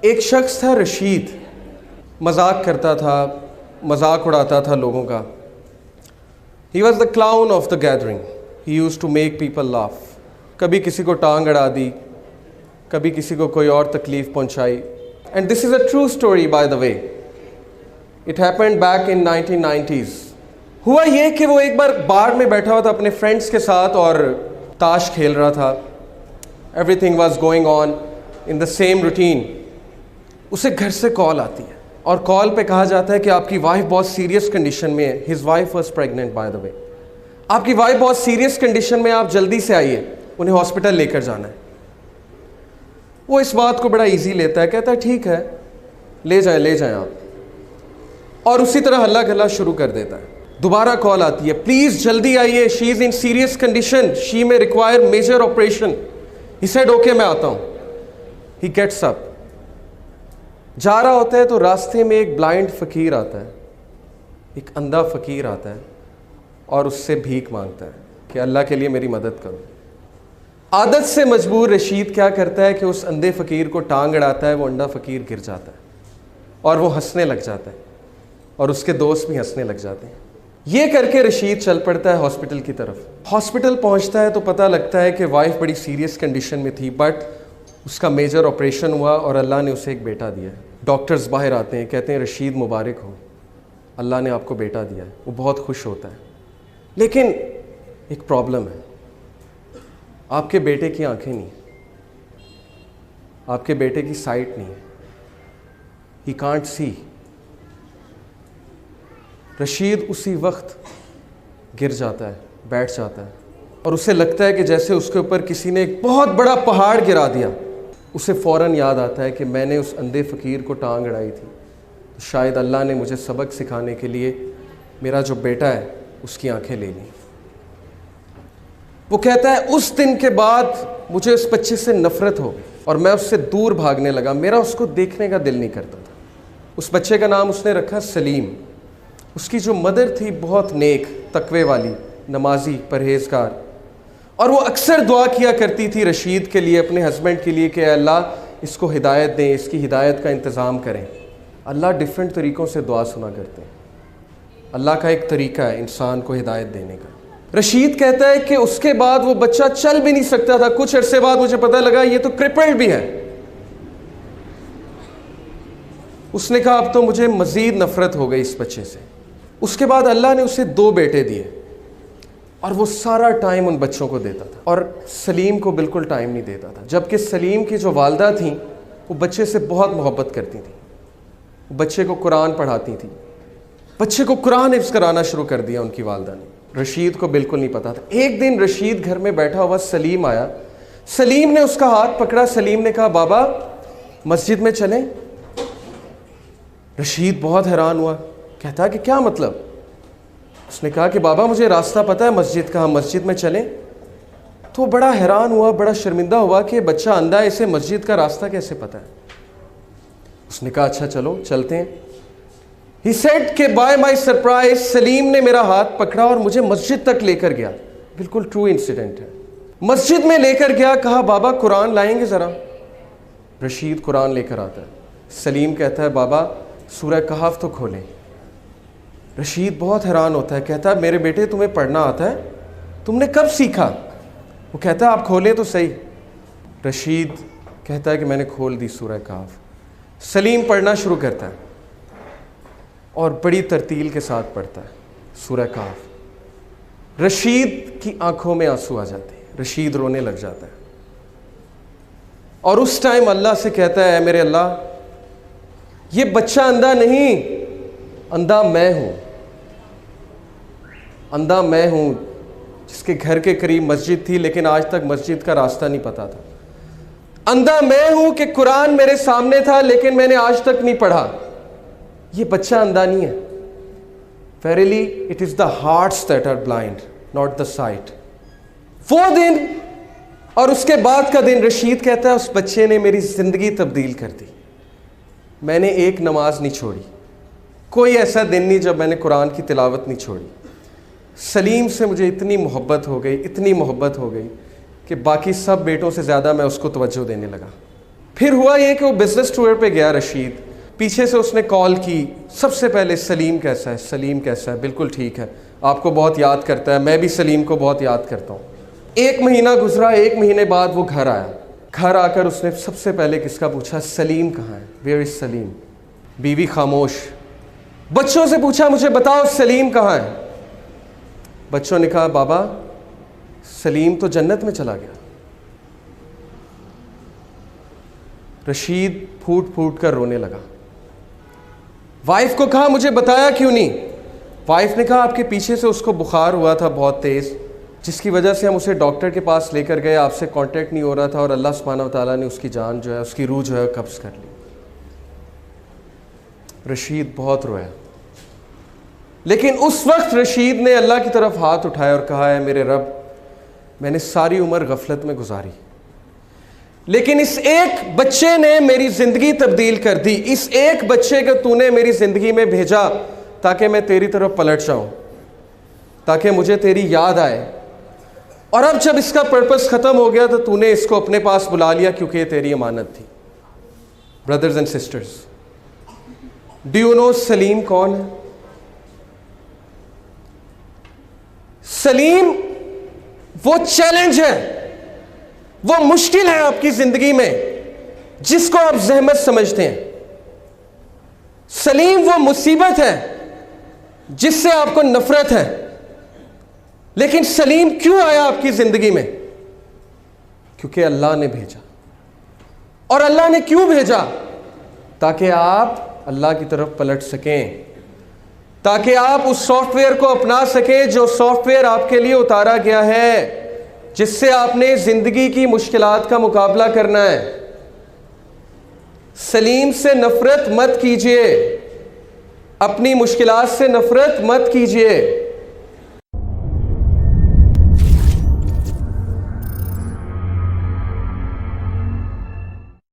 ایک شخص تھا رشید، مذاق کرتا تھا، مذاق اڑاتا تھا لوگوں کا. He was the clown of the gathering. He use to make people laugh. کبھی کسی کو ٹانگ اڑا دی، کبھی کسی کو کوئی اور تکلیف پہنچائی. And this is a true story by the way. It happened back in 1990s. ہوا یہ کہ وہ ایک بار بار میں بیٹھا ہوا تھا اپنے فرینڈس کے ساتھ اور تاش کھیل رہا تھا. Every thing was going on in the same routine. اسے گھر سے کال آتی ہے اور کال پہ کہا جاتا ہے کہ آپ کی وائف بہت سیریس کنڈیشن میں ہے. His wife was pregnant by the way. آپ کی وائف بہت سیریس کنڈیشن میں، آپ جلدی سے آئیے، انہیں ہاسپٹل لے کر جانا ہے. وہ اس بات کو بڑا ایزی لیتا ہے، کہتا ہے ٹھیک ہے لے جائیں آپ، اور اسی طرح ہلا گلا شروع کر دیتا ہے. دوبارہ کال آتی ہے، پلیز جلدی آئیے، شی از ان سیریس کنڈیشن، شی میں require major operation. He said okay میں آتا ہوں. He gets up. جا رہا ہوتا ہے تو راستے میں ایک بلائنڈ فقیر آتا ہے، ایک اندھا فقیر آتا ہے اور اس سے بھیک مانگتا ہے کہ اللہ کے لیے میری مدد کرو. عادت سے مجبور رشید کیا کرتا ہے کہ اس اندھے فقیر کو ٹانگ اڑاتا ہے. وہ اندھا فقیر گر جاتا ہے اور وہ ہنسنے لگ جاتا ہے اور اس کے دوست بھی ہنسنے لگ جاتے ہیں. یہ کر کے رشید چل پڑتا ہے ہاسپٹل کی طرف. ہاسپٹل پہنچتا ہے تو پتہ لگتا ہے کہ وائف بڑی سیریس کنڈیشن میں تھی، بٹ اس کا میجر آپریشن ہوا اور اللہ نے اسے ایک بیٹا دیا ہے. ڈاکٹرز باہر آتے ہیں، کہتے ہیں رشید مبارک ہو، اللہ نے آپ کو بیٹا دیا ہے. وہ بہت خوش ہوتا ہے. لیکن ایک پرابلم ہے، آپ کے بیٹے کی آنکھیں نہیں ہیں، آپ کے بیٹے کی سائٹ نہیں ہے. He can't see. رشید اسی وقت گر جاتا ہے، بیٹھ جاتا ہے اور اسے لگتا ہے کہ جیسے اس کے اوپر کسی نے ایک بہت بڑا پہاڑ گرا دیا. اسے فوراً یاد آتا ہے کہ میں نے اس اندھے فقیر کو ٹانگ اڑائی تھی، تو شاید اللہ نے مجھے سبق سکھانے کے لیے میرا جو بیٹا ہے اس کی آنکھیں لے لیں. وہ کہتا ہے اس دن کے بعد مجھے اس بچے سے نفرت ہو گئی اور میں اس سے دور بھاگنے لگا. میرا اس کو دیکھنے کا دل نہیں کرتا تھا. اس بچے کا نام اس نے رکھا سلیم. اس کی جو مدر تھی بہت نیک، تقوی والی، نمازی، پرہیزگار، اور وہ اکثر دعا کیا کرتی تھی رشید کے لیے، اپنے ہسبینڈ کے لیے، کہ اے اللہ اس کو ہدایت دیں، اس کی ہدایت کا انتظام کریں. اللہ ڈیفرنٹ طریقوں سے دعا سنا کرتے ہیں. اللہ کا ایک طریقہ ہے انسان کو ہدایت دینے کا. رشید کہتا ہے کہ اس کے بعد وہ بچہ چل بھی نہیں سکتا تھا. کچھ عرصے بعد مجھے پتہ لگا یہ تو کرپلڈ بھی ہے. اس نے کہا اب تو مجھے مزید نفرت ہو گئی اس بچے سے. اس کے بعد اللہ نے اسے 2 بیٹے دیے اور وہ سارا ٹائم ان بچوں کو دیتا تھا اور سلیم کو بالکل ٹائم نہیں دیتا تھا. جبکہ سلیم کی جو والدہ تھیں وہ بچے سے بہت محبت کرتی تھیں. وہ بچے کو قرآن پڑھاتی تھیں. بچے کو قرآن حفظ کرانا شروع کر دیا ان کی والدہ نے. رشید کو بالکل نہیں پتا تھا. ایک دن رشید گھر میں بیٹھا ہوا سلیم آیا. سلیم نے اس کا ہاتھ پکڑا. سلیم نے کہا بابا مسجد میں چلیں. رشید بہت حیران ہوا. کہتا کہ کیا مطلب؟ اس نے کہا کہ بابا مجھے راستہ پتہ ہے مسجد کا، ہم مسجد میں چلیں. تو بڑا حیران ہوا، بڑا شرمندہ ہوا کہ بچہ اندھا ہے، اسے مسجد کا راستہ کیسے پتہ ہے. اس نے کہا اچھا چلو چلتے ہیں. ہی سیڈ کہ بائی مائی سرپرائز سلیم نے میرا ہاتھ پکڑا اور مجھے مسجد تک لے کر گیا. بالکل ٹرو انسیڈنٹ ہے. مسجد میں لے کر گیا. کہا بابا قرآن لائیں گے ذرا. رشید قرآن لے کر آتا ہے. سلیم کہتا ہے بابا سورہ کہف تو کھولیں. رشید بہت حیران ہوتا ہے. کہتا ہے میرے بیٹے تمہیں پڑھنا آتا ہے؟ تم نے کب سیکھا؟ وہ کہتا ہے آپ کھولیں تو صحیح. رشید کہتا ہے کہ میں نے کھول دی سورہ کہف. سلیم پڑھنا شروع کرتا ہے اور بڑی ترتیل کے ساتھ پڑھتا ہے سورہ کہف. رشید کی آنکھوں میں آنسو آ جاتے ہیں. رشید رونے لگ جاتا ہے اور اس ٹائم اللہ سے کہتا ہے اے میرے اللہ یہ بچہ اندھا نہیں، اندھا میں ہوں. اندھا میں ہوں جس کے گھر کے قریب مسجد تھی لیکن آج تک مسجد کا راستہ نہیں پتا تھا. اندھا میں ہوں کہ قرآن میرے سامنے تھا لیکن میں نے آج تک نہیں پڑھا. یہ بچہ اندھا نہیں ہے. Verily it is the hearts that are blind, not the sight. وہ دن اور اس کے بعد کا دن رشید کہتا ہے اس بچے نے میری زندگی تبدیل کر دی. میں نے ایک نماز نہیں چھوڑی. کوئی ایسا دن نہیں جب میں نے قرآن کی تلاوت نہیں چھوڑی. سلیم سے مجھے اتنی محبت ہو گئی کہ باقی سب بیٹوں سے زیادہ میں اس کو توجہ دینے لگا. پھر ہوا یہ کہ وہ بزنس ٹور پہ گیا رشید, پیچھے سے اس نے کال کی, سب سے پہلے سلیم کیسا ہے, سلیم کیسا ہے, بالکل ٹھیک ہے, آپ کو بہت یاد کرتا ہے, میں بھی سلیم کو بہت یاد کرتا ہوں. 1 مہینہ گزرا, 1 مہینے بعد وہ گھر آیا. گھر آ کر اس نے سب سے پہلے کس کا پوچھا, سلیم کہاں ہے, ویئر از سلیم. بیوی خاموش. بچوں سے پوچھا مجھے بتاؤ سلیم کہاں ہے. بچوں نے کہا بابا سلیم تو جنت میں چلا گیا. رشید پھوٹ پھوٹ کر رونے لگا. وائف کو کہا مجھے بتایا کیوں نہیں. وائف نے کہا آپ کے پیچھے سے اس کو بخار ہوا تھا بہت تیز, جس کی وجہ سے ہم اسے ڈاکٹر کے پاس لے کر گئے, آپ سے کانٹیکٹ نہیں ہو رہا تھا, اور اللہ سبحانہ و تعالیٰ نے اس کی جان جو ہے, اس کی روح جو ہے قبض کر لی. رشید بہت رویا, لیکن اس وقت رشید نے اللہ کی طرف ہاتھ اٹھایا اور کہا ہے میرے رب, میں نے ساری عمر غفلت میں گزاری, لیکن اس ایک بچے نے میری زندگی تبدیل کر دی. اس ایک بچے کو تو نے میری زندگی میں بھیجا تاکہ میں تیری طرف پلٹ جاؤں, تاکہ مجھے تیری یاد آئے, اور اب جب اس کا پرپس ختم ہو گیا تو نے اس کو اپنے پاس بلا لیا کیونکہ یہ تیری امانت تھی. Brothers and sisters, do you know Saleem کون ہے؟ سلیم وہ چیلنج ہے, وہ مشکل ہے آپ کی زندگی میں جس کو آپ زحمت سمجھتے ہیں. سلیم وہ مصیبت ہے جس سے آپ کو نفرت ہے. لیکن سلیم کیوں آیا آپ کی زندگی میں؟ کیونکہ اللہ نے بھیجا. اور اللہ نے کیوں بھیجا؟ تاکہ آپ اللہ کی طرف پلٹ سکیں, تاکہ آپ اس سافٹ ویئر کو اپنا سکیں جو سافٹ ویئر آپ کے لیے اتارا گیا ہے, جس سے آپ نے زندگی کی مشکلات کا مقابلہ کرنا ہے. سلیم سے نفرت مت کیجیے, اپنی مشکلات سے نفرت مت کیجیے.